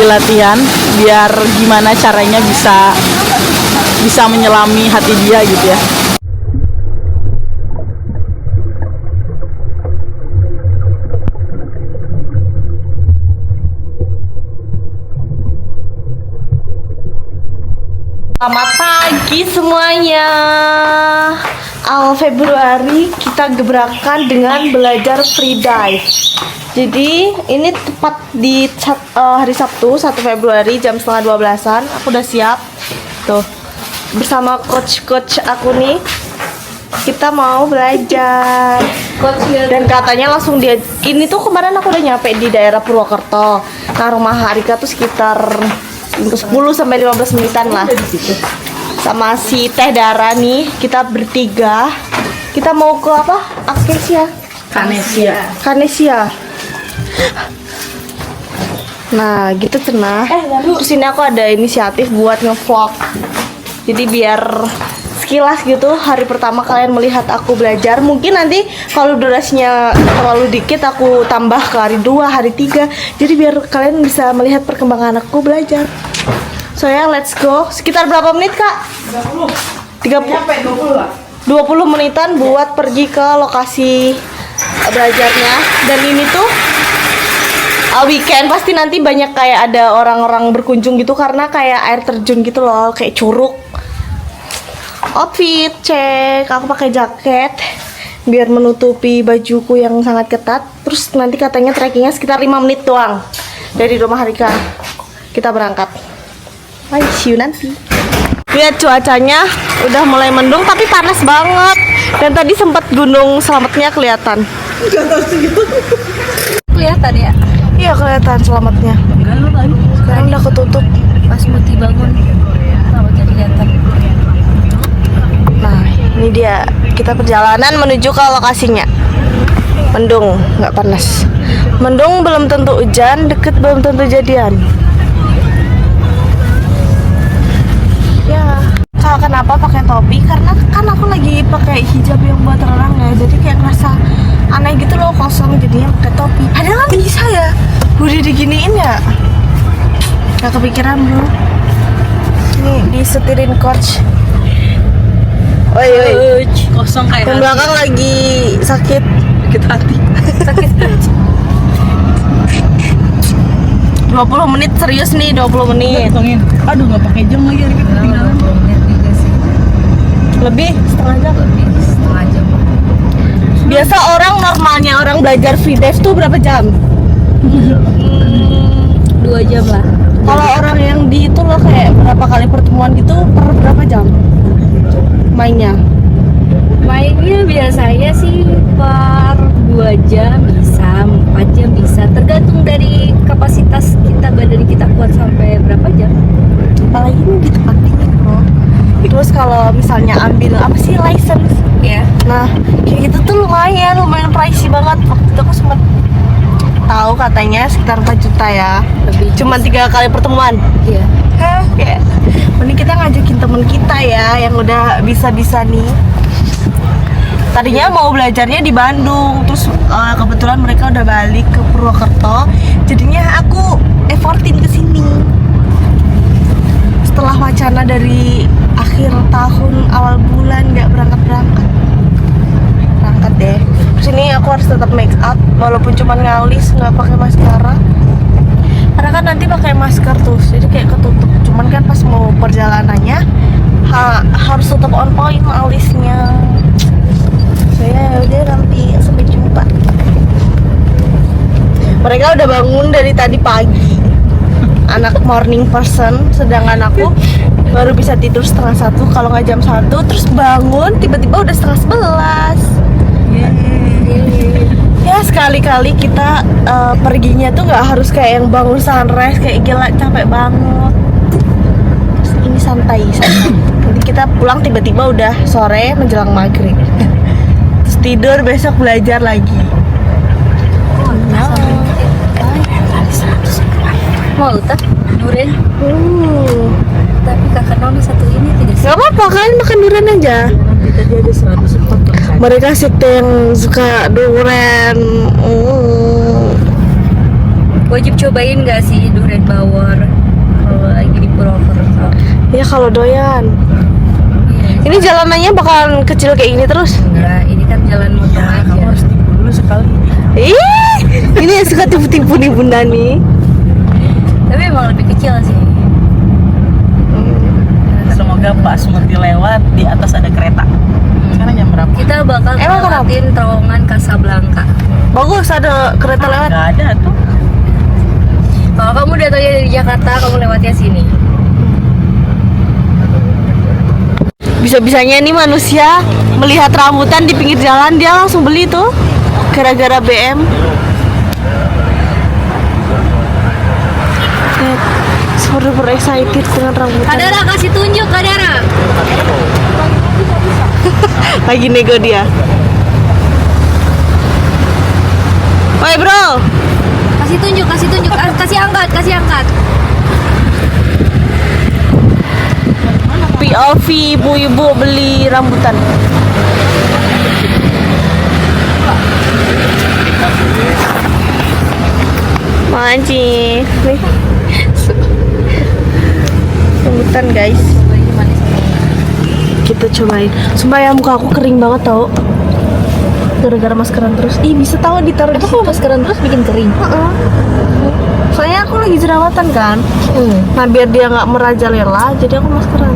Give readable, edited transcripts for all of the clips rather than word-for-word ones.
sambil latihan biar gimana caranya bisa menyelami hati dia gitu ya. Selamat pagi semuanya. Awal Februari kita gebrakan dengan belajar free dive. Jadi ini tepat di hari Sabtu 1 Februari jam setengah 12-an. Aku udah siap tuh bersama coach aku nih. Kita mau belajar. Dan katanya langsung dia. Ini tuh kemarin aku udah nyampe di daerah Purwokerto. Nah rumah Harika tuh sekitar 10-15 menitan lah. Sama si Teh Dara nih, kita bertiga. Kita mau ke apa? Acacia. Kanesia. Nah, gitu cenah. Terus ini aku ada inisiatif buat ngevlog. Jadi biar sekilas gitu hari pertama kalian melihat aku belajar. Mungkin nanti kalau durasinya terlalu dikit aku tambah ke hari 2, hari 3. Jadi biar kalian bisa melihat perkembangan aku belajar. So ya, let's go. Sekitar berapa menit, Kak? 20 lah. 20 menitan buat pergi ke lokasi belajarnya. Dan ini tuh weekend pasti nanti banyak kayak ada orang-orang berkunjung gitu karena kayak air terjun gitu loh, kayak curug. Outfit cek, aku pakai jaket biar menutupi bajuku yang sangat ketat. Terus nanti katanya trekkingnya sekitar 5 menit doang dari rumah Harika. Kita berangkat. Bye, see you nanti. Lihat cuacanya udah mulai mendung tapi panas banget. Dan tadi sempat gunung Selamatnya kelihatan. Kelihatan ya? Iya kelihatan Selamatnya. Sekarang udah ketutup. Pas Muti bangun, Selamatnya kelihatan. Nah, ini dia kita perjalanan menuju ke lokasinya. Mendung, nggak panas. Mendung belum tentu hujan, deket belum tentu jadian. Ya, kalau kenapa pakai topi? Karena kan aku lagi pakai hijab yang buat renang ya, jadi kayak ngerasa aneh gitu loh kosong jadinya pakai topi. Padahal bisa ya, udah diginiin ya. Gak kepikiran bro. Ini disetirin coach. Oi. Kosong kayak Yang belakang lagi sakit hati. sakit. 20 menit serius nih, 20 menit. Aduh nggak pakai jam lagi hari kita ketinggalan. Lebih setengah jam. Setengah jam. Biasa normalnya orang belajar free dive tuh berapa jam? 2 jam lah. Kalau orang yang di itu loh kayak berapa kali pertemuan gitu per berapa jam mainnya? Mainnya biasanya sih per 2 jam bisa, 4 jam bisa, tergantung dari kapasitas kita, badan kita kuat sampai berapa jam. Apalagi ini di tempat dingin bro. Terus kalau misalnya ambil apa sih license? Ya. Nah kayak gitu tuh lumayan pricey banget. Waktu itu aku sempet tahu katanya sekitar 4 juta ya. Lebih. Cuman 3 kali pertemuan. Iya. Kayak mending kita ngajakin temen kita ya yang udah bisa nih. Tadinya mau belajarnya di Bandung, terus kebetulan mereka udah balik ke Purwokerto, jadinya aku effortin ke sini. Setelah wacana dari akhir tahun awal bulan nggak berangkat deh. Terus ini aku harus tetap make up walaupun cuma ngalis nggak pakai maskara. Karena kan nanti pakai masker tuh, jadi kayak ketutup. Cuman kan pas mau perjalanannya harus tetap on point alisnya. Saya udah nanti sampai jumpa. Mereka udah bangun dari tadi pagi. Anak morning person, sedangkan aku baru bisa tidur 12:30 kalau nggak jam 1. Terus bangun tiba-tiba udah 10:30. Ya sekali-kali kita perginya tuh nggak harus kayak yang bangun sunrise kayak gila capek banget. Terus ini santai. Nanti kita pulang tiba-tiba udah sore menjelang maghrib. Terus tidur besok belajar lagi. Mau tak durian? Tapi kakak Noni satu ini tidak sih. Gak apa-apa kan makan durian aja. Tadi ada 104 Mereka sekte yang suka durian. Wajib cobain nggak sih durian bawor kalau lagi di Purwokerto? Ya kalau doyan. Ini jalanannya bakalan kecil kayak gini terus. Enggak, ini kan jalan motor Ya, kamu aja. harus tipu dulu sekali. Ih, ini yang suka tipu-tipu nih bunda nih. Tapi emang lebih kecil sih. Semoga pas Muti lewat di atas ada kereta. Sekarang jam berapa? Kita bakal Emang lewatin terowongan Casablanca. Bagus ada kereta lewat. Nggak ada tuh. Kalau kamu datangnya dari Jakarta, kamu lewatnya sini. Bisa-bisanya nih manusia melihat rambutan di pinggir jalan dia langsung beli tuh gara-gara BM. Lihat, super excited dengan rambutan. Kadara kasih tunjuk, Kadara. Lagi nego dia. Woi bro, Kasih tunjuk, kasih angkat, POV ibu-ibu beli rambutan. Mancing nih rambutan guys, kita cobain. Sumpah ya muka aku kering banget tau gara-gara maskeran terus. Ih bisa tahu ditaruh di Kalau maskeran terus bikin kering. Soalnya aku lagi jerawatan kan. Nah biar dia nggak merajalela, jadi aku maskeran.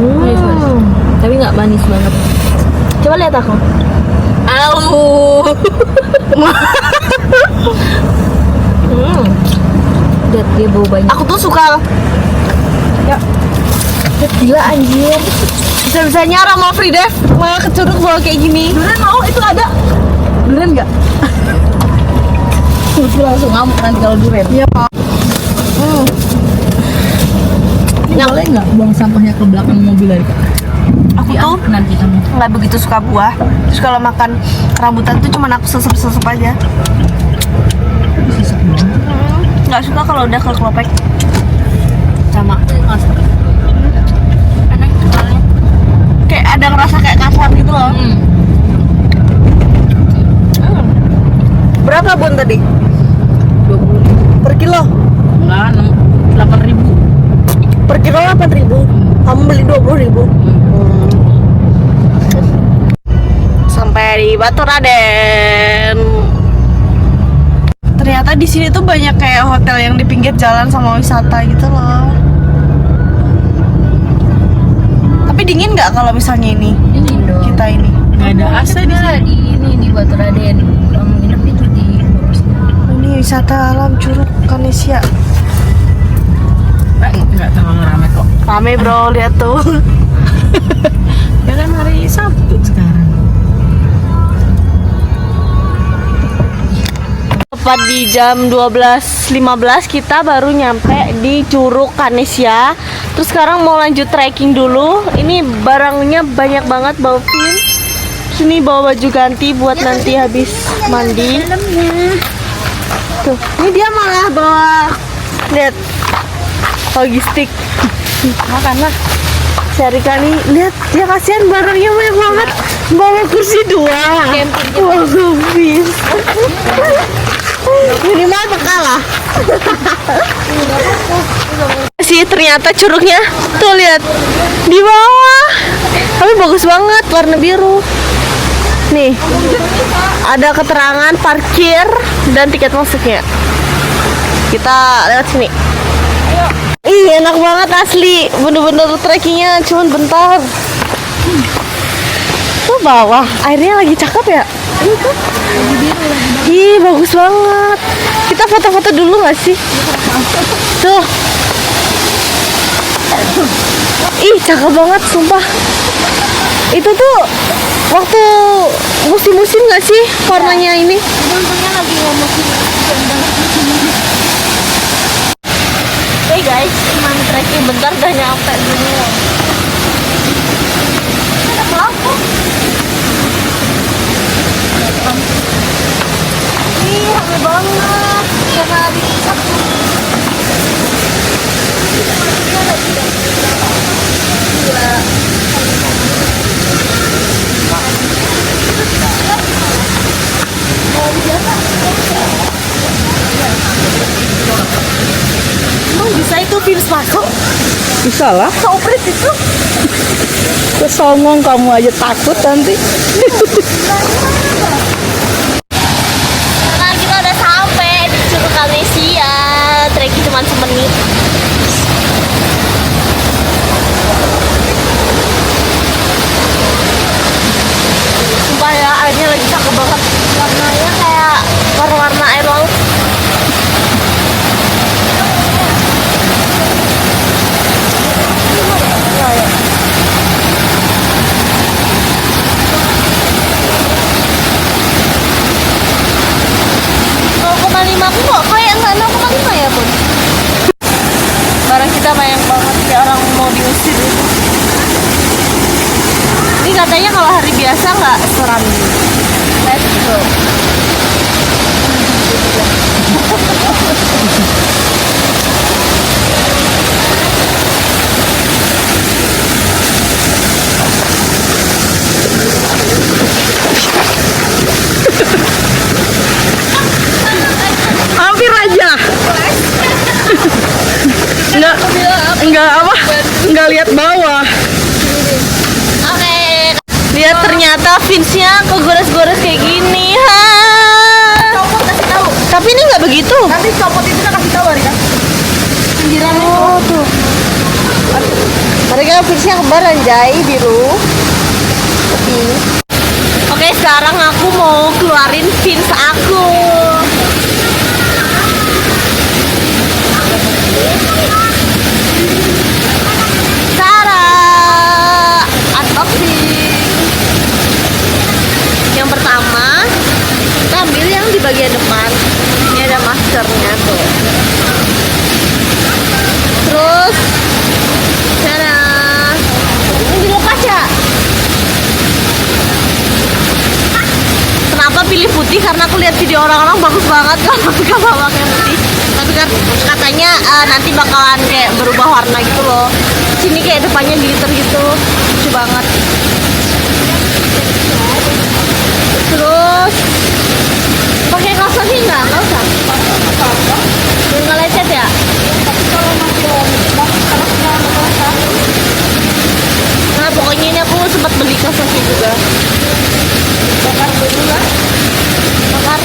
Manis, manis. Tapi nggak manis banget. Coba lihat aku. Au. Lihat dia bau banyak. Aku tuh suka. Ya. Gila anjir. Bisa-bisanya Rama Free Dev malah ke Curug bawa kayak gini. Durian mau itu ada. Durian nggak? Muti langsung ngamuk nanti kalau durian. Iya Pak. Ini boleh nggak buang sampahnya ke belakang mobil dari Kak? Aku tuh Nanti kamu. nggak begitu suka buah. Terus kalau makan rambutan tuh cuma aku sesep-sesep aja. Sisek doang. Nggak suka kalau udah ke kelopek. Sama. Enak soalnya. Kayak ada ngerasa kayak kasar gitu loh. Berapa Bun tadi? 20. Per kilo? Enggak, 8.000. Per kilo 8.000. Kamu beli 20.000. Sampai di Batu Raden. Ternyata di sini tuh banyak kayak hotel yang di pinggir jalan sama wisata gitu loh. Tapi dingin nggak kalau misalnya ini Ini dong. kita ini? Nggak ada AC di sini. di ini di Batu Raden. Kamu nginep itu di Borosnya. Ini wisata alam Curug Kanesia. Nggak terlalu rame kok. Rame bro, lihat tuh. Ya kan hari Sabtu sekarang. Tepat di jam 12.15 kita baru nyampe di Curug Kanesia. Terus sekarang mau lanjut trekking dulu. Ini barangnya banyak banget, bawa pin. Sini bawa baju ganti buat nanti habis mandi. Tuh, ini dia malah bawa, lihat, logistik. Makanlah. Cari kali, lihat dia kasihan barangnya banyak banget. Bawa kursi 2. Bawa kubis. Minimal bekal lah. Sih ternyata curugnya tuh lihat di bawah. Tapi bagus banget warna biru. Nih ada keterangan parkir dan tiket masuknya. Kita lewat sini. Ih enak banget asli. Bener-bener trekkingnya cuman bentar. Tuh bawah airnya lagi cakep ya. Ih bagus banget. Kita foto-foto dulu nggak sih? Tuh. Ih cakep banget sumpah. Itu tuh waktu musim-musim nggak sih warnanya ini? Untungnya lagi nggak musim. Hey guys, cuman trekking bentar udah nyampe dulu. Ada pelampung. Ih, rame banget karena hari Sabtu. Gila. masuk? Bisa lah. Soprit itu. Kesongong kamu aja takut nanti. Nah, kita udah sampai di Curug Amnesia. Trekking cuma semenit. Sumpah ya, airnya lagi cakep banget. Warnanya kayak warna-warna air laut. Aku kok kayak nggak 0,5 ya Bun? Barang kita banyak banget kayak orang mau diusir itu. Ini katanya kalau hari biasa nggak seram ini. Let's go. Hampir aja. Enggak apa? Enggak lihat bawah. Oke. Lihat ternyata Vince-nya kegores-gores kayak gini. Ha. Copot kasih tahu. Tapi ini nggak begitu. Nanti copot itu kan kasih tahu Rika. Pinggiran Oh tuh. Mereka Vince-nya kembar anjay biru. Putih. Oke, sekarang aku mau keluarin Vince aku. Cara unboxing. Yang pertama, kita ambil yang di bagian depan. Ini ada maskernya tuh. Terus, cara ini dilepas ya. Kenapa pilih putih? Karena aku lihat video orang-orang bagus banget kalau pakai putih. Tapi kan katanya nanti bakalan kayak berubah warna gitu loh. Sini kayak depannya glitter gitu, lucu banget. Terus pakai kaos kaki nggak usah. Nggak lecet ya? Nah pokoknya ini aku sempat beli kaos kaki juga. Bakar dulu lah. Bakar.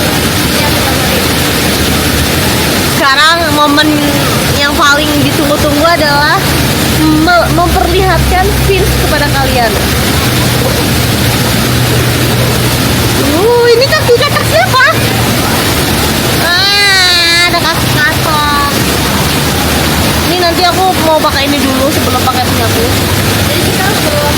Sekarang momen yang paling ditunggu-tunggu adalah memperlihatkan Vince kepada kalian. Ini kaki katak siapa? Ada kaki katak. Ini nanti aku mau pakai ini dulu sebelum pakai punya aku. Jadi kita harus bawa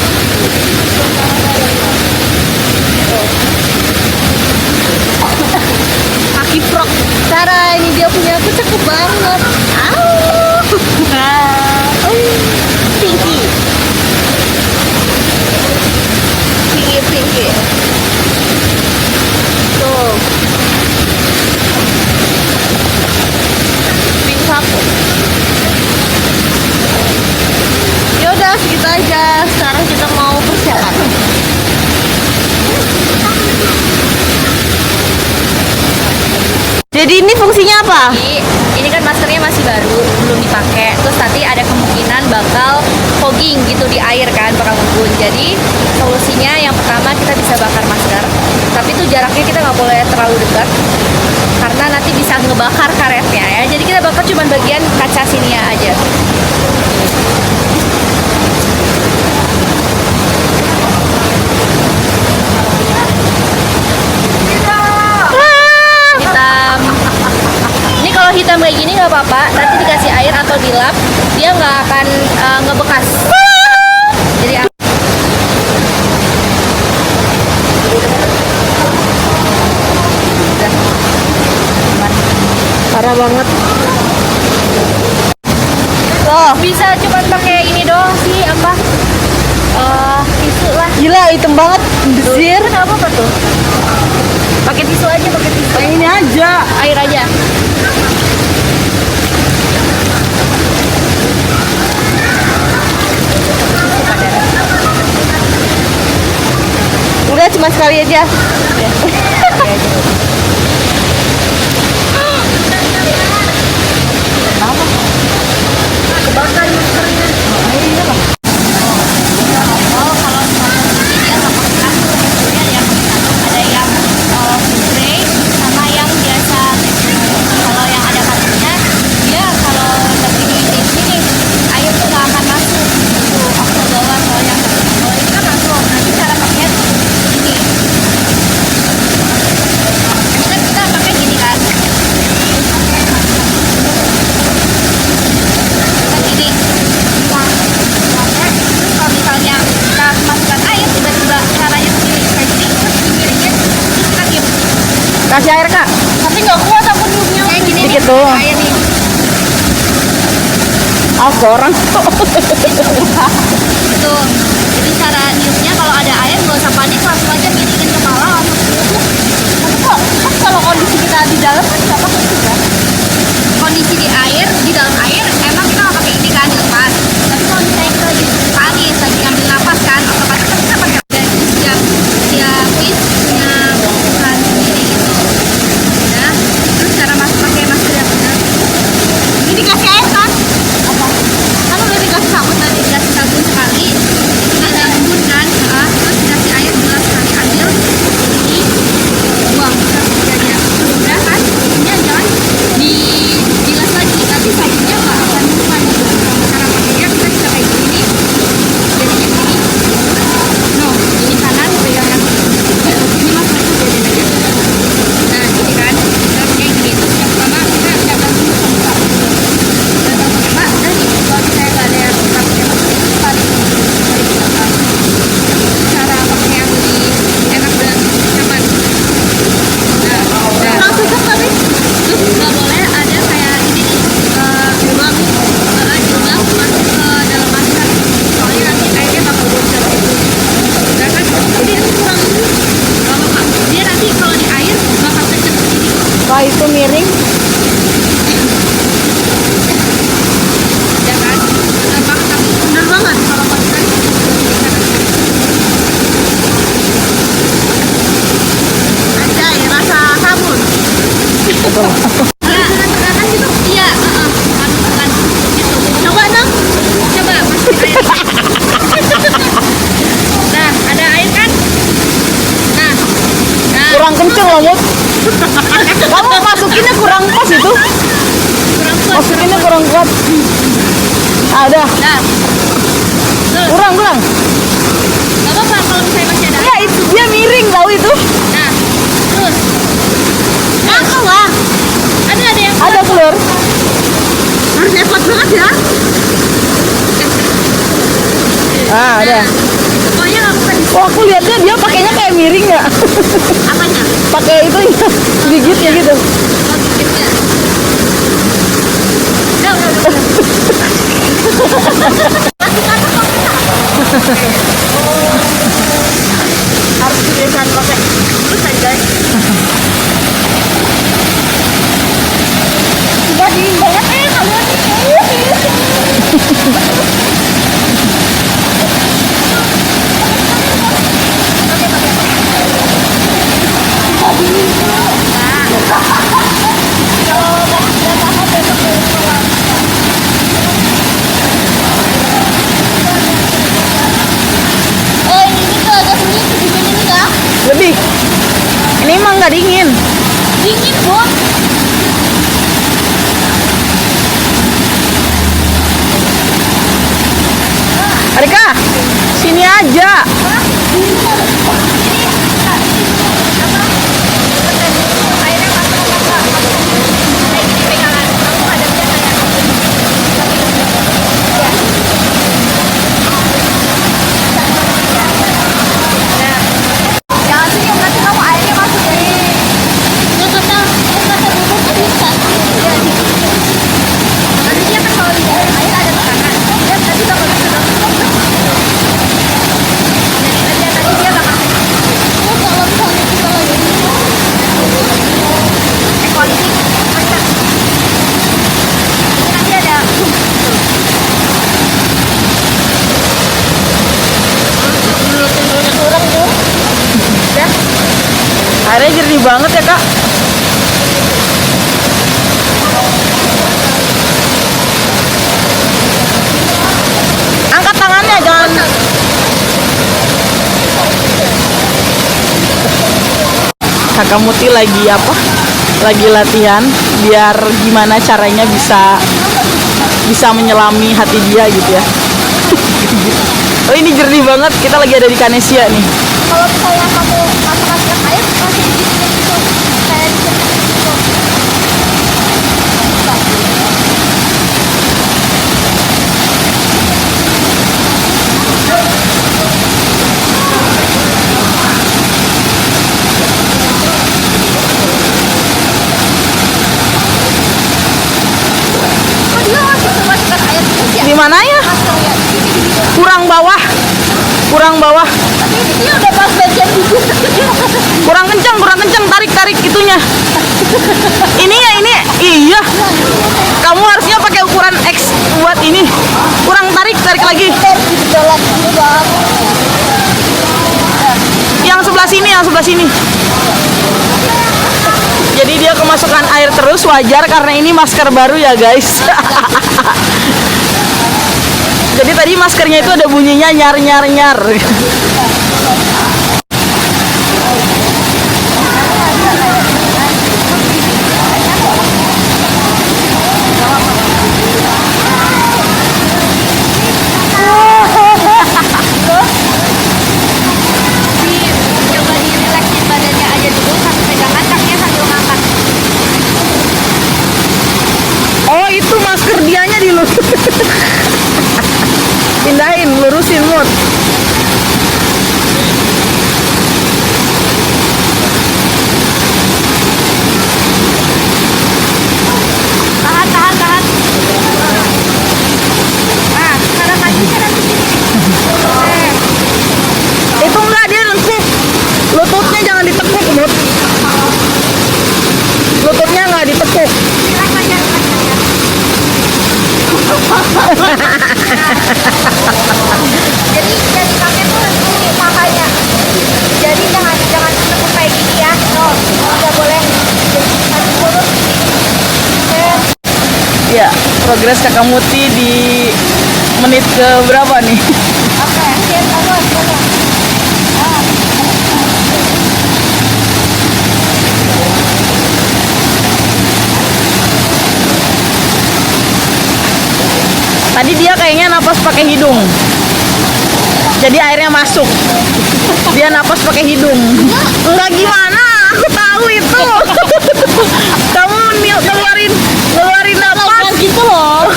kaki frog. Cara ini dia punya aku cakep banget. Pinky. Pinky. Tuh. Pink aku. Yaudah segitu aja. Sekarang kita mau persiapan. Jadi ini fungsinya apa? Ini kan maskernya masih baru, belum dipakai. Terus nanti ada kemungkinan bakal fogging gitu di air kan, bakal ngembun. Jadi solusinya yang pertama kita bisa bakar masker. Tapi itu jaraknya kita nggak boleh terlalu dekat karena nanti bisa ngebakar karetnya ya. Jadi kita bakar cuma bagian kaca sini aja. Hitam kayak gini nggak apa-apa, nanti dikasih air atau dilap dia nggak akan ngebekas. Jadi parah banget. Loh, bisa cuma pakai ini doang sih apa? Tisu lah. Gila hitam banget, besir. Nggak apa-apa tuh. Pakai tisu aja, pakai tisu. Ini aja. Air aja. Udah cuma sekali aja. Kasih air kak. Tapi nggak kuat aku niupnya. Kayak gini Dikit nih, doang. air nih. Orang. Itu. Jadi cara niupnya kalau ada air nggak usah panik, langsung aja miringin kepala langsung niup. Tapi kok pas kalau kondisi kita di dalam kan nggak pakai itu kan? Kondisi di dalam air emang kita nggak pakai ini kan dilepas. Tapi kalau misalnya kita lagi panik, lagi ngambil napas kan, otomatis kan kita pakai dan dia fish punya ukuran sendiri gitu. Nah, terus cara pakai masker yang benar. Ini dikasih air kan? Apa? Kan udah dikasih sabun tadi. Dikasih sabun sekali, ada embun kan, terus dikasih air gelas sekali, ambil ini buang aja. Udah kan, ini jangan dibilas lagi, tapi sabunnya nggak akan bukan. Cara pakainya kita bisa kayak gini nih, jadinya gini. No, ini kanan pegang yang ini mas itu beda aja. Nah, gini kan, kita pakai gini. Terus yang pertama kita pegang dulu sama muka. Pegang muka, dan kalau misalnya nggak ada yang pakai masker itu tarik di belakang. Cara pakai yang lebih enak dan nyaman. Nah, Kurang sujud tapi. terus nggak boleh ada kayak ini nih jilbab masuk ke dalam masker, soalnya nanti airnya bakal bocor gitu. Udah kan? Jadi itu kurang nggak apa-apa. Dia nanti kalau di air bakal kecil begini. Wah itu miring. Ya kan? Bener banget tapi bener banget kalau konsisten. Anjay, rasa sabun. Ya, tekan gitu. Iya, harus tekan gitu. Coba dong. Coba masukin air. Nah, ada air kan? Nah, Kurang kenceng loh Mut. Kamu masukinnya kurang pas itu. kurang kuat. Masukinnya kurang kuat. Ada. Nah, terus Kurang. nggak apa-apa kalau misalnya masih ada air. Ya itu dia miring tahu itu. Nah, terus Nah, keluar. ada yang Ada keluar. Harus effort banget ya. Ada. pokoknya nggak bukan Oh aku lihatnya dia pakainya kayak miring ya. Apanya? Pakai itu ya, gigitnya gitu. sedikitnya. Udah. Harus kebiasaan pakai. Terus anjay. Udah dingin banget kalian. Oh ini tuh agak sulit dingin ini kak. Lebih. Ini emang nggak dingin. Dingin bos. Arika, sini aja. Airnya masuk ke mata. Kayak gini pegangan. Kamu hadapnya kayak jangan senyum, nanti kamu airnya masuk nih. Nggak kata bubuk tuh bisa. Nanti dia kan kalau di dalam air ada tekanan. Dia nanti bakal sedot. Jadi nanti dia bakal Terus kalau misalnya kita lagi kondisi macet. Nanti ada kurang tuh. Airnya jernih banget ya kak. Angkat tangannya jangan. Kakak Muti lagi apa? Lagi latihan biar gimana caranya bisa menyelami hati dia gitu ya. Oh ini jernih banget. Kita lagi ada di Kanesia nih. Kalau misalnya kamu masukkan ke air masih dingin gitu. Kayak di sini gitu. kurang bawah. Ini udah pas bagian bibir. Kurang kencang, tarik itunya. Ini ya ini, iya. Kamu harusnya pakai ukuran X buat ini. Kurang tarik lagi. Yang sebelah sini. Jadi dia kemasukan air terus, wajar karena ini masker baru ya guys. Jadi tadi maskernya itu ada bunyinya nyar. Coba direlaksin badannya aja dulu sambil pegangan kakinya sambil ngangkat. Oh itu masker dianya pindahin, lurusin Mut. Tahan. Nah, sekarang kakinya nanti sini. Itu enggak, dia lengkung. Lututnya jangan ditekuk Mut. Lututnya enggak ditekuk. Relax aja. Jadi pakai tuh ini makanya. Jadi jangan tekuk kayak gini ya. No, nggak boleh. Harus lurus. Ya, progres Kakak Muti di menit ke berapa nih? Oke, turun. Tadi dia kayaknya napas pakai hidung. Jadi airnya masuk. Dia napas pakai hidung. Enggak gimana? Aku tahu itu. Kamu ngeluarin napas gitu loh.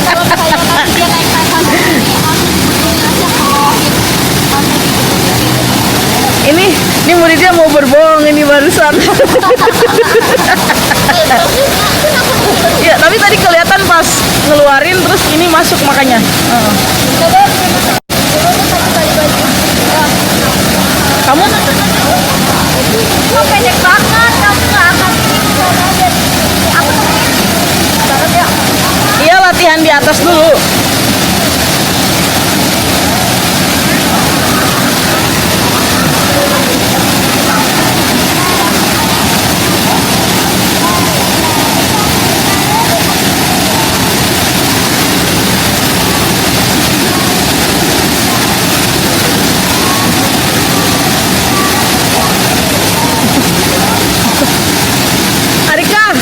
Kalau saya nanti dia naik napas ini, Ini muridnya mau berbohong ini barusan. Ya, tapi tadi kelihatan pas ngeluarin terus ini masuk makanya. Kamu kok pendek banget, kamu nggak akan aku banget ya. iya latihan di atas dulu. Arika,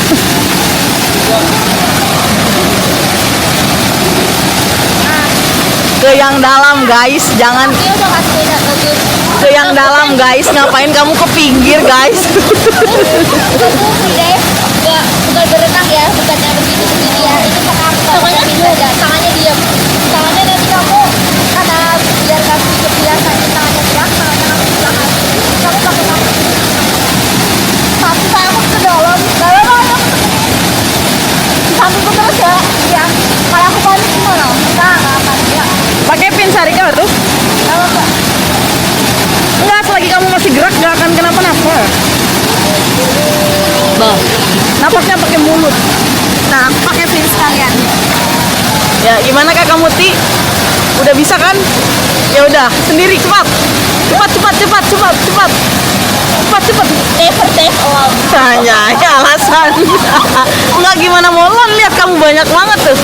ke yang dalam guys, jangan Dia udah kasih beda bagus. ke yang dalam guys. Ngapain kamu ke pinggir guys? Itu deh, bukan berenang ya, bukannya begitu begini ya. Itu tangannya beda, tangannya diam. Tangannya nanti kamu karena biar kaki kebiasaan tangannya gerak, tangannya kamu di belakang. Kamu pakai tangan. Tapi kamu ke dalam. Sampingku terus ya. Iya. Kalau aku panik gimana? Enggak akan. Ya. Pakai pin Sarika tuh. Kalau enggak. Enggak, selagi kamu masih gerak gak akan kenapa-napa. Napasnya pakai mulut. Nah, aku pakai pin sekalian. Ya, gimana Kakak Muti? Udah bisa kan? Ya udah, sendiri cepat. Cepat. Take all. Tanya, ya alasan. Enggak gimana Molan, lihat kamu banyak banget tuh.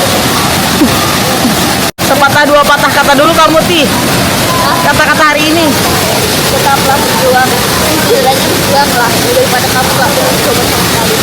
Sepatah dua patah kata dulu Kak Muti. Kata-kata hari ini. Tetaplah berjuang. Istilahnya berjuang lah daripada kamu gak mau coba sama sekali.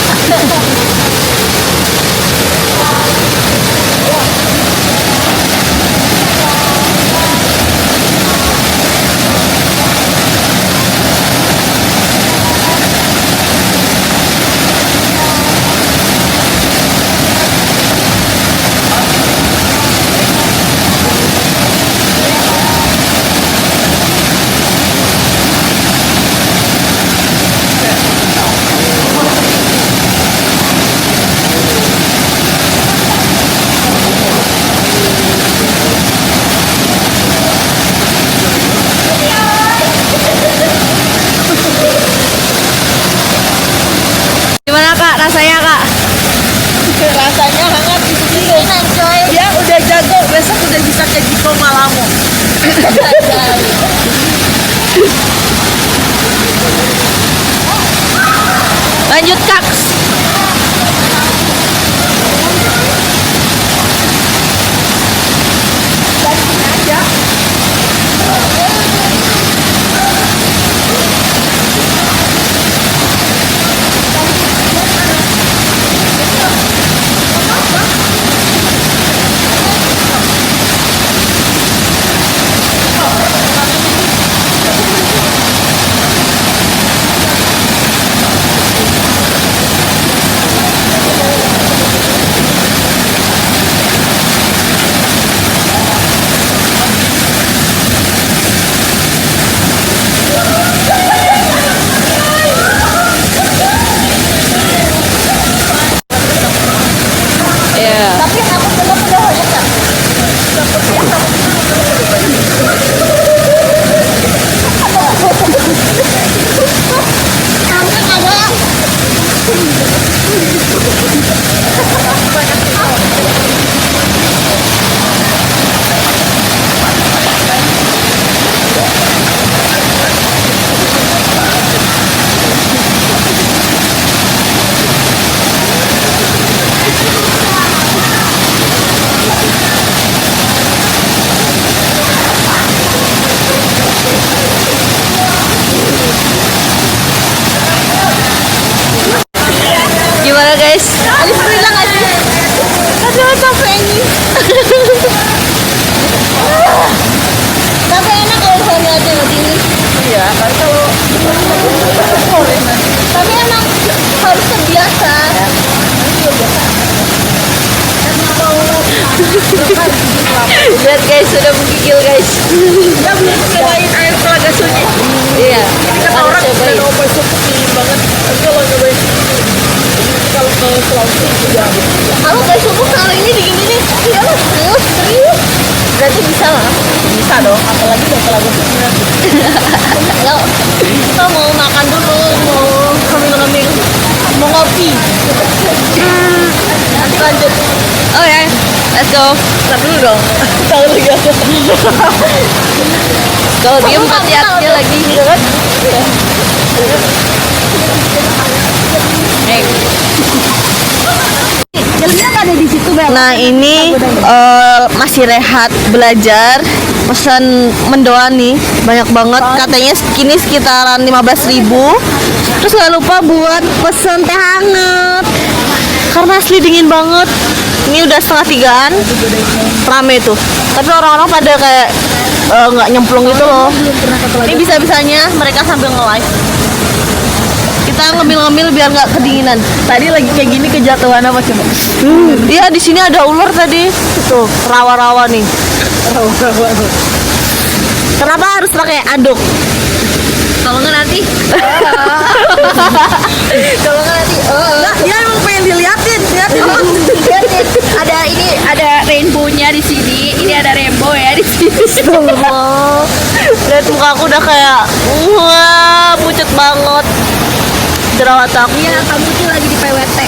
Lanjut Kaks. Ya. Tapi yang aku belum udah banyak kan? Gimana guys? Alif bilang aja. Aduh capek ini. Tapi enak kalau misalnya ada begini. Iya, tapi kalau Tapi emang harus terbiasa. Lihat guys, sudah menggigil guys. ya belum cobain air telaga sunyi. Iya. Kan Harus orang udah cobain. nyobain sup dingin banget. Tapi kalau nyobain kalau ke Sulawesi juga Kalau guys subuh kalau ini digini ya serius. Berarti bisa lah. bisa dong. Apalagi udah telaga sunyi nanti. Yuk, kita mau makan dulu, mau ngemil-ngemil, mau ngopi. Nanti lanjut. Oh ya, let's go. Ntar dulu dong. Tahu lagi. Kalau diem hati-hati lagi. Iya kan? ada di situ, Bel. Nah ini masih rehat belajar, pesan mendoan nih banyak banget, katanya segini sekitaran 15.000. Terus nggak lupa buat pesen teh hangat karena asli dingin banget. Ini udah 2:30-an, rame tuh. Tapi orang-orang pada kayak nggak nyemplung gitu loh. Ini bisa-bisanya mereka sambil nge-live. Kita ngemil-ngemil biar nggak kedinginan. Tadi lagi kayak gini kejatuhan apa coba? Iya di sini ada ular tadi. Tuh rawa-rawa nih. Kenapa harus pakai aduk? Kalau nggak nanti. Kalau nggak nanti. Dia emang pengen diliatin, liatin. Ada ini ada rainbow-nya di sini. Ini ada rainbow ya di sini. Lihat muka aku udah kayak wah pucet banget. Jerawat aku. Iya, kamu tuh lagi di PWT.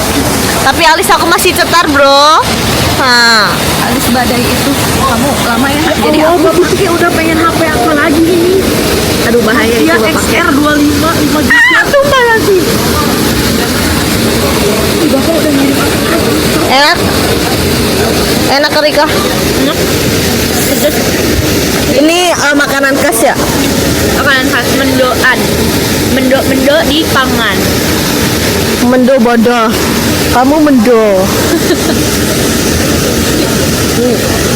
Tapi alis aku masih cetar bro. Nah, Alis badai itu kamu lama ya. Jadi aku pakai udah pengen HP aku lagi ini. aduh bahaya Dia itu Bapak. XR 25 5 juta. Sumpah sih. Enak? Enak ke Rika? Ini makanan khas ya? Makanan khas mendoan. Mendo di pangan. Mendo bodoh. Kamu mendo.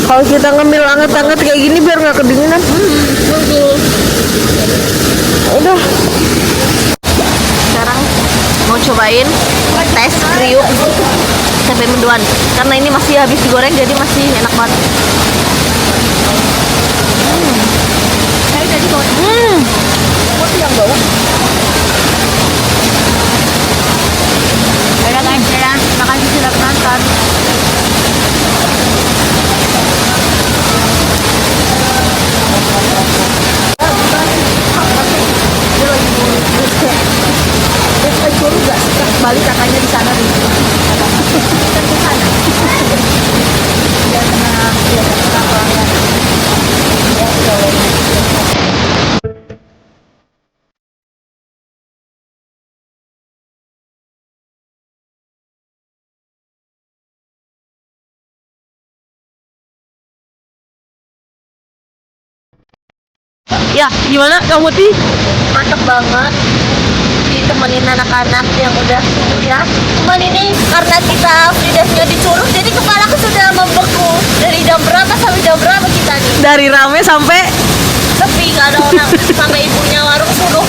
Kalau kita ngemil anget-anget kayak gini biar nggak kedinginan. Udah. Sekarang mau cobain tes kriuk tempe mendoan karena ini masih habis digoreng jadi masih enak banget. Yang bawah. Ayo guys, ya. Makasih sudah menonton. Ya, gimana kamu Ti? Mantep banget. Ditemenin anak-anak yang udah subuh ya. Cuman ini karena kita free dive-nya di Curug, jadi kepalaku sudah membeku. Dari jam berapa sampai jam berapa kita nih? Dari rame sampai Sepi, nggak ada orang. Sampai ibunya warung suruh.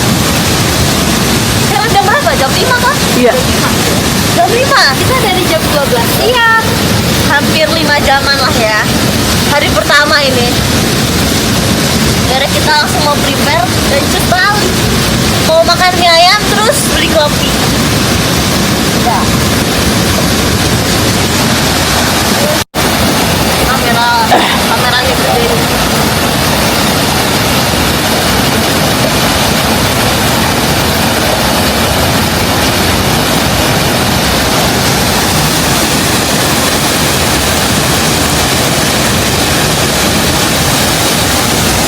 Jam berapa? Jam 5 kan? iya. Jam 5? Kita dari jam 12 siang. Hampir 5 jaman lah ya. Hari pertama ini. Akhirnya kita langsung mau prepare dan cus balik. Mau makan mie ayam terus beli kopi. Ya. Kameranya berdiri.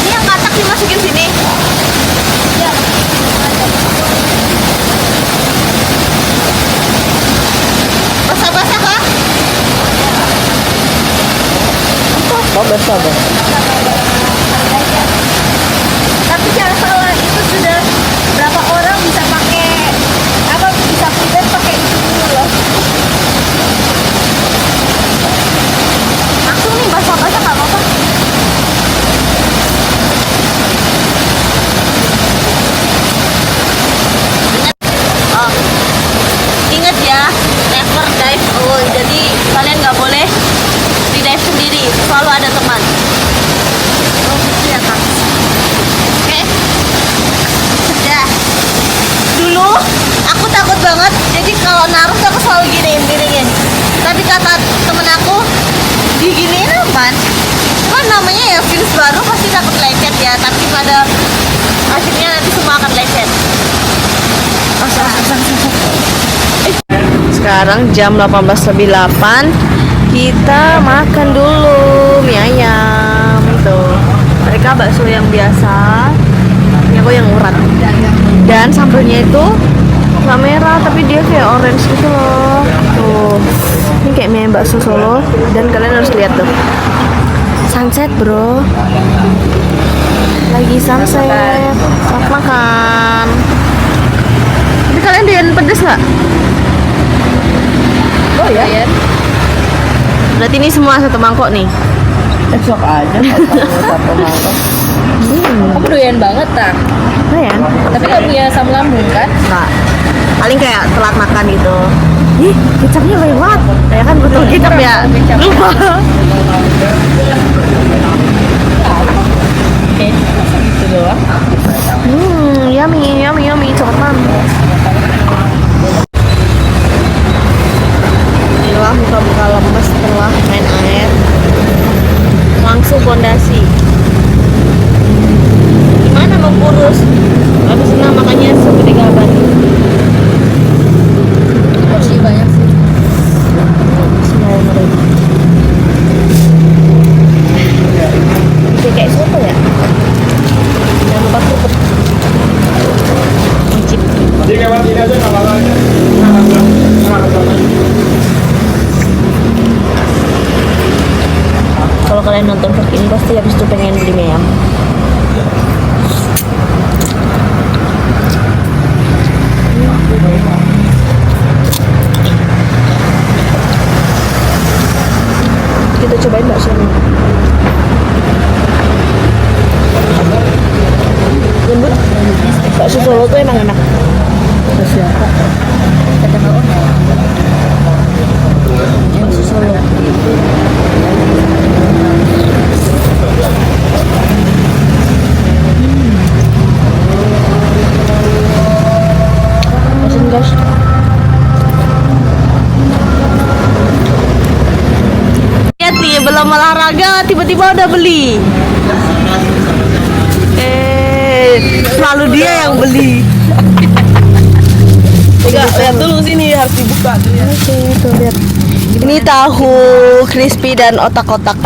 Ini yang katak dimasukin sini. Ya. Basah-basah kah? Sabar. Tapi jangan salah, itu sudah berapa orang bisa pakai apa bisa prepare pakai itu dulu loh. Langsung nih basah-basah nggak apa-apa. Oh, ingat ya, never dive alone. Jadi kalian nggak boleh free dive sendiri, selalu ada teman. Oh gitu ya kak. Oke, sudah. Dulu aku takut banget, jadi kalau naruh tuh aku selalu giniin. Tapi kata temen aku, diginiin aman. Kan namanya ya virus baru pasti takut lecet ya, tapi pada akhirnya nanti semua akan lecet. Sekarang jam 18:08. Kita makan dulu mie ayam tuh. Mereka bakso yang biasa, ini aku yang urat. Dan sambelnya itu nggak merah tapi dia kayak orange gitu loh. Tuh, ini kayak mie ayam bakso Solo. Dan kalian harus lihat tuh, sunset bro. Lagi sunset. Selamat makan. Tapi kalian doyan pedes nggak? Oh ya. Berarti ini semua satu mangkok nih. Esok aja satu mangkok. Kamu doyan banget tak? Lumayan. Tapi nggak punya asam lambung kan? Enggak. Paling kayak telat makan gitu. Ih, kecapnya lewat. Ya kan butuh kecap ya. Kecap. Lupa. Oke, gitu doang. Yummy, coklat mantap. Inilah muka-muka lemes setelah main air. Langsung pondasi. Gimana mau kurus? Aku senang makannya segede gaban. Porsi banyak sih. Kayak soto ya? Jangan lupa kerupuk. Wajib. Kalau kalian nonton vlog ini pasti habis itu pengen beli mie ayam. Kita cobain bakso ini. Lembut. Bakso Solo tuh emang enak. Siapa? Bakso Solo. Pesan guys. Lihat nih, belum olahraga tiba-tiba udah beli. Selalu dia yang beli. Lihat dulu sini harus dibuka. Oke, tuh lihat. Ini tahu crispy dan otak-otak.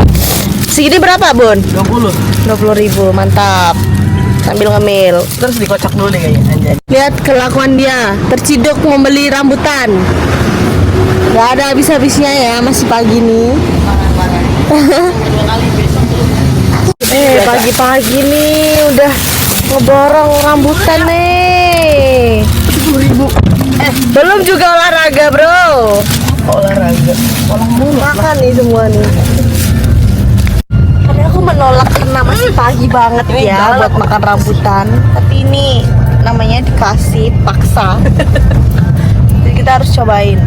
Segini berapa, Bun? 20. 20.000, mantap. Sambil ngemil. Terus dikocok dulu deh kayaknya anjay. Lihat kelakuan dia, terciduk membeli rambutan. Gak ada habis-habisnya ya, masih pagi nih. Pagi-pagi nih udah ngeborong rambutan nih. 10.000. Belum juga olahraga bro. Olahraga. Makan nih semua nih. Karena aku menolak karena masih pagi banget ya buat makan rambutan. Tapi ini namanya dikasih paksa. Jadi kita harus cobain.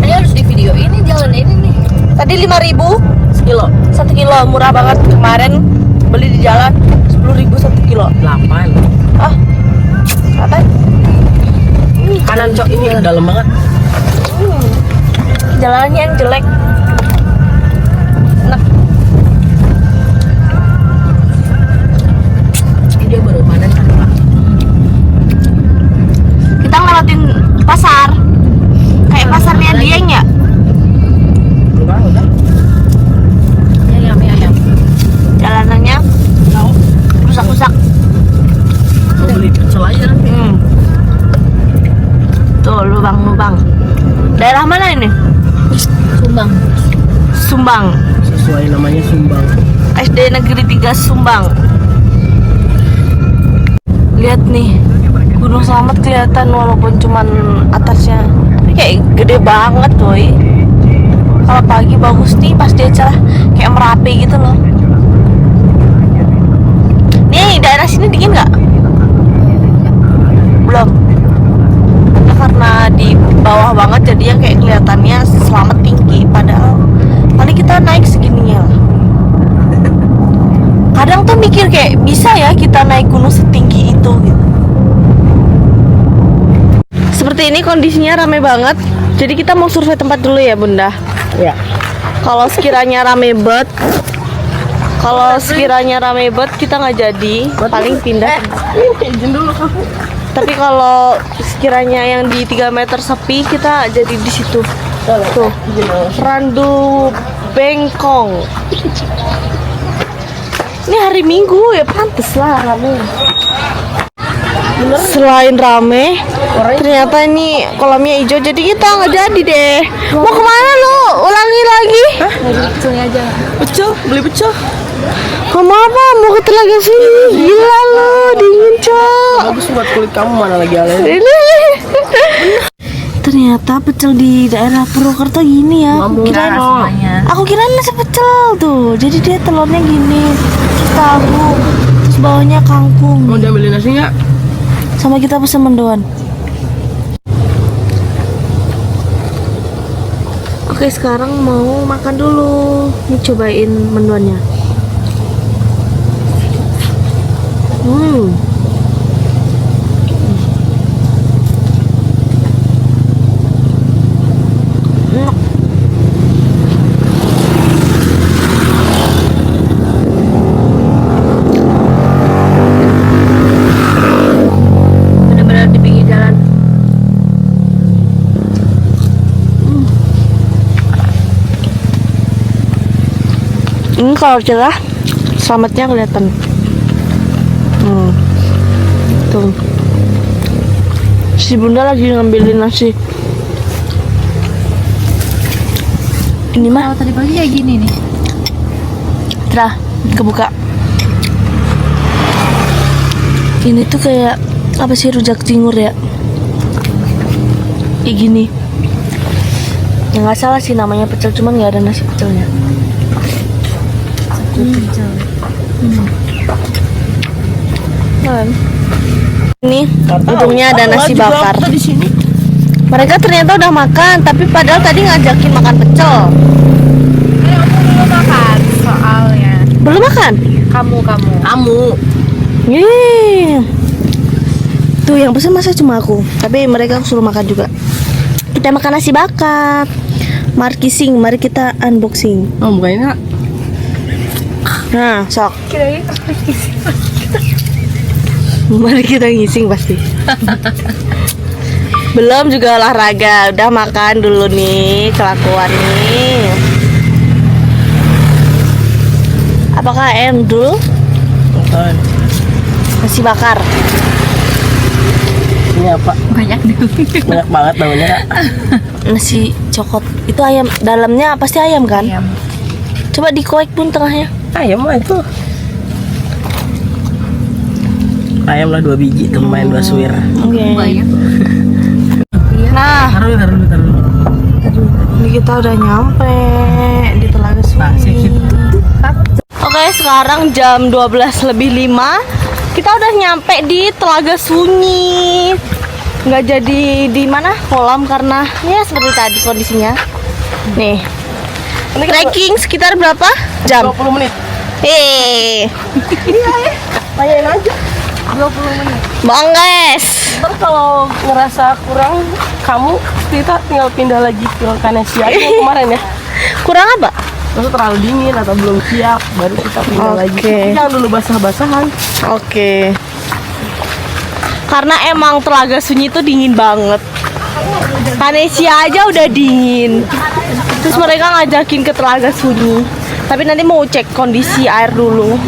Ini harus di video ini jalan ini nih. Tadi 5.000 sekilo. 1 kilo murah banget. Kemarin beli di jalan 10.000 1 kilo. 8. Ah, apa? Kanan cok ini dalam banget. Jalannya yang jelek. Enak. Dia baru panen kan Pak. Kita ngelewatin pasar. Kayak pasarnya Dieng ya? Udah. Ayam. Jalanannya rusak-rusak. Mau beli pecel aja nanti. Tuh lubang-lubang. Daerah mana ini? Sumbang. Sumbang. Sesuai namanya Sumbang. SD Negeri 3 Sumbang. Lihat nih, Gunung Slamet kelihatan walaupun cuman atasnya. Tapi kayak gede banget boy. Kalau pagi bagus nih pas dia cerah kayak Merapi gitu loh. Nih daerah sini dingin nggak? Belum. Ya, karena di bawah banget jadi yang kayak kelihatannya Slamet tinggi padahal paling kita naik segininya lah. Kadang tuh mikir kayak bisa ya kita naik gunung setinggi itu gitu. Seperti ini kondisinya rame banget. Jadi kita mau survei tempat dulu ya Bunda. Ya. Kalau sekiranya rame bet, kita nggak jadi, paling pindah. Izin dulu kamu. Tapi kalau sekiranya yang di 3 meter sepi, kita jadi di situ. Tuh, Randu Bengkong. Ini hari Minggu ya pantes lah rame. Selain rame, ternyata ini kolamnya hijau jadi kita nggak jadi deh. Mau kemana lu? Ulangi lagi. Kecilnya aja. Beli pecel. Kamu apa? Mau ke telaga sini? Gila lu, dingin cok. Bagus buat kulit kamu mana lagi alergi. Ini. Ternyata pecel di daerah Purwokerto gini ya. Aku kirain nasi pecel tuh. Jadi dia telurnya gini, terus tahu, terus bawahnya kangkung. Mau diambilin nasi nggak? Sama kita pesen mendoan. Oke, sekarang mau makan dulu. Nih cobain mendoannya. Enak. Benar-benar di pinggir jalan. Ini kalau cerah, selamatnya kelihatan. Tuh. Si Bunda lagi ngambilin nasi. Ini mah Kalau tadi pagi kayak gini nih. cerah, kebuka. Ini tuh kayak apa sih, rujak cingur ya? Kayak gini. Ya nggak salah sih namanya pecel, cuman nggak ada nasi pecelnya. Ini ujungnya ada nasi bakar. Di sini. Mereka ternyata udah makan, tapi padahal tadi ngajakin makan pecel. Belum makan soalnya. Belum makan? Kamu. Ih. Tuh yang pesan masa cuma aku, tapi mereka suruh makan juga. Kita makan nasi bakar. Mari kising, mari kita unboxing. Oh, bukannya nggak? Nah, sok. Kirain Mari kita ngising pasti. Belum juga olahraga, udah makan dulu nih, kelakuan nih. Apakah Endul? Bukan. Nasi bakar. Ini apa? banyak dulu. Banyak banget namanya Kak. Nasi cokot. Itu ayam, dalamnya pasti ayam kan? Ayam. Coba dikoek pun tengahnya. Ayam mah itu. ayam lah 2 biji, tuh lumayan 2 suir. Oke. Banyak. Nah, Taruh dulu. ini kita udah nyampe di Telaga Nah, Sunyi. sip. Oke, sekarang jam 12:05. Kita udah nyampe di Telaga Sunyi. Nggak jadi di mana kolam karena ya seperti tadi kondisinya. Nih, trekking sekitar berapa jam? 20 menit. Tanyain aja. 20 menit. Bang guys. Ntar kalau ngerasa kurang, kamu kita tinggal pindah lagi ke Kanesia aja yang kemarin ya. Kurang apa? Maksudnya terlalu dingin atau belum siap, baru kita pindah lagi. Oke. Tapi jangan dulu basah-basahan. Oke. Karena emang Telaga Sunyi itu dingin banget. Kanesia aja udah dingin. Terus mereka ngajakin ke Telaga Sunyi. Tapi nanti mau cek kondisi air dulu.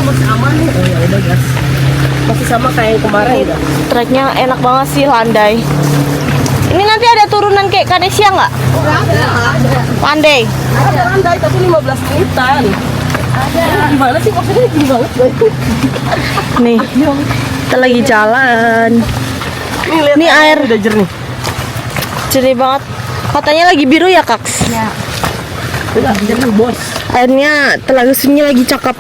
Masih aman nih. Oh ya udah gas. Masih sama kayak yang kemarin ya. Treknya enak banget sih, landai. Ini nanti ada turunan kayak Kanesia nggak? Landai. Ada landai tapi 15 menitan. Ada. Gimana sih maksudnya gini banget? Nih, kita lagi jalan. Nih lihat Nih air. udah jernih. Jernih banget. Katanya lagi biru ya, Kaks? Ya. Udah jernih, Bos. Airnya Telaga Sunyi lagi cakep.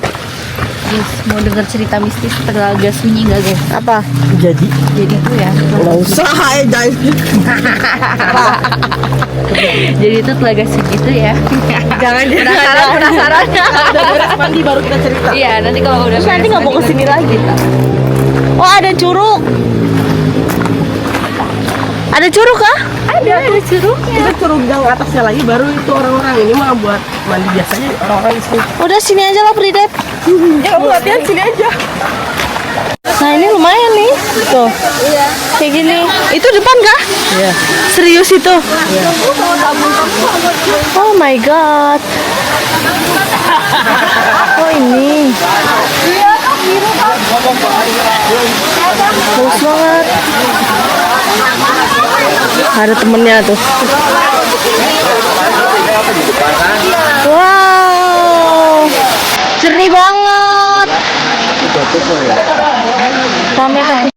Guys, mau denger cerita mistis Telaga Sunyi nggak guys? Apa? Jadi Jadi tuh ya. nggak usah ya guys. Jadi itu Telaga Sunyi itu ya. Jangan Penasaran. Udah beres mandi baru kita cerita. Iya, nanti kalau udah Terus nanti nggak mau beres kesini mandi, lagi. Oh, ada curug. Ada curug kah? Ada curugnya. Kita curug yang atasnya lagi baru itu orang-orang ini mah buat mandi biasanya orang-orang di sini. Udah sini aja lah, Pridep. Ya kamu latihan sini aja. Nah, ini lumayan nih. Tuh. Iya. Kayak gini. Itu depan kah? Iya. Serius itu? Oh my god. Oh ini. Bagus banget. Ada temennya tuh. Wow. Jernih banget. Rame tapi.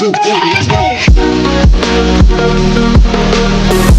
Boom, boom, boom.